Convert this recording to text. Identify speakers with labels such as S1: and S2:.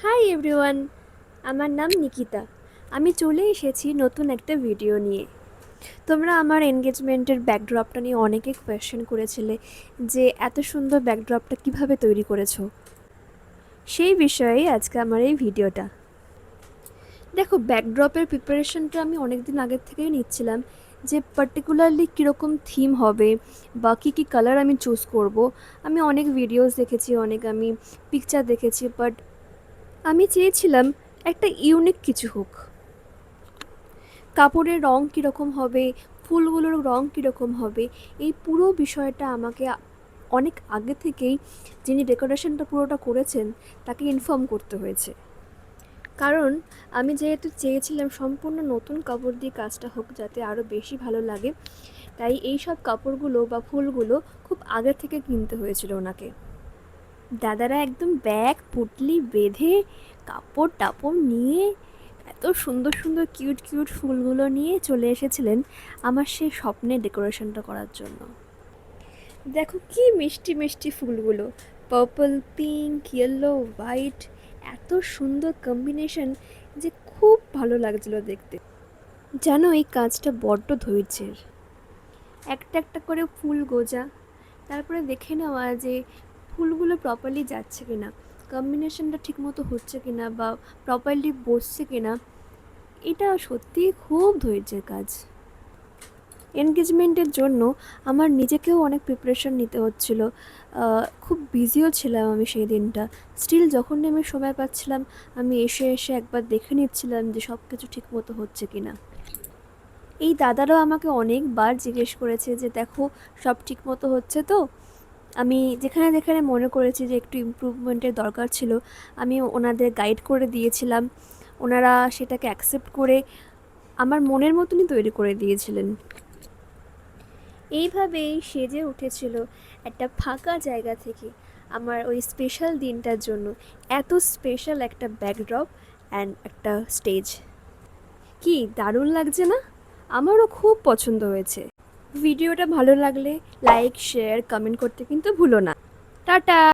S1: Hi everyone, আমার নাম নিকিতা। আমি চলে এসেছি নতুন একটা ভিডিও নিয়ে। তোমরা আমার এনগেজমেন্টের ব্যাকড্রপটা নিয়ে অনেকে কোয়েশ্চেন করেছিলে যে এত সুন্দর ব্যাকড্রপটা কিভাবে তৈরি করেছো। সেই বিষয়েই আজকে আমার এই ভিডিওটা। দেখো, ব্যাকড্রপের প্রিপারেশনটা আমি অনেক দিন আগের থেকেই নিচ্ছিলাম যে পার্টিকুলারলি কীরকম থিম হবে বা কী কালার আমি চুজ করব। আমি অনেক ভিডিওস দেখেছি, অনেক আমি পিকচার দেখেছি, বাট আমি চেয়েছিলাম একটা ইউনিক কিছু হোক। কাপড়ের রং কীরকম হবে, ফুলগুলোর রং কীরকম হবে, এই পুরো বিষয়টা আমাকে অনেক আগে থেকেই যিনি ডেকোরেশনটা পুরোটা করেছেন তাকে ইনফর্ম করতে হয়েছে। কারণ আমি যেহেতু চেয়েছিলাম সম্পূর্ণ নতুন কাপড় দিয়ে কাজটা হোক যাতে আরও বেশি ভালো লাগে, তাই এই সব কাপড়গুলো বা ফুলগুলো খুব আগে থেকে কিনতে হয়েছিল ওনাকে। দাদারা একদম ব্যাগ পুটলি বেঁধে কাপড় টাপড় নিয়ে এত সুন্দর সুন্দর কিউট কিউট ফুলগুলো নিয়ে চলে এসেছিলেন আমার সেই স্বপ্নের ডেকোরেশনটা করার জন্য। দেখো কি মিষ্টি মিষ্টি ফুলগুলো, পার্পল, পিঙ্ক, ইয়েলো, হোয়াইট, এত সুন্দর কম্বিনেশন যে খুব ভালো লাগছিল দেখতে। যেন এই কাজটা বড্ড ধৈর্যের। একটা একটা করে ফুল গোজা, তারপরে দেখে নেওয়া যে ফুলগুলো প্রপারলি যাচ্ছে কিনা, কম্বিনেশনটা ঠিকমতো হচ্ছে কিনা বা প্রপারলি বসছে কিনা। এটা সত্যিই খুব ধৈর্যের কাজ। এনগেজমেন্টের জন্য আমার নিজেকেও অনেক প্রিপারেশন নিতে হচ্ছিল। খুব বিজিও ছিলাম আমি সেই দিনটা। স্টিল যখনই আমি সময় পাচ্ছিলাম আমি এসে এসে একবার দেখে নিচ্ছিলাম যে সব কিছু ঠিকমতো হচ্ছে কিনা। এই দাদারাও আমাকে অনেকবার জিজ্ঞেস করেছে যে দেখো সব ঠিকমতো হচ্ছে তো। আমি যেখানে যেখানে মনে করেছি যে একটু ইমপ্রুভমেন্টের দরকার ছিল আমি ওনাদের গাইড করে দিয়েছিলাম। ওনারা সেটাকে অ্যাকসেপ্ট করে আমার মনের মতনই তৈরি করে দিয়েছিলেন। এইভাবেই সেজে উঠেছিল একটা ফাঁকা জায়গা থেকে আমার ওই স্পেশাল দিনটার জন্য এত স্পেশাল একটা ব্যাকড্রপ অ্যান্ড একটা স্টেজ। কি দারুণ লাগছে না? আমারও খুব পছন্দ হয়েছে। ভিডিওটা ভালো লাগলে লাইক, শেয়ার, কমেন্ট করতে কিন্তু ভুলো না। টাটা।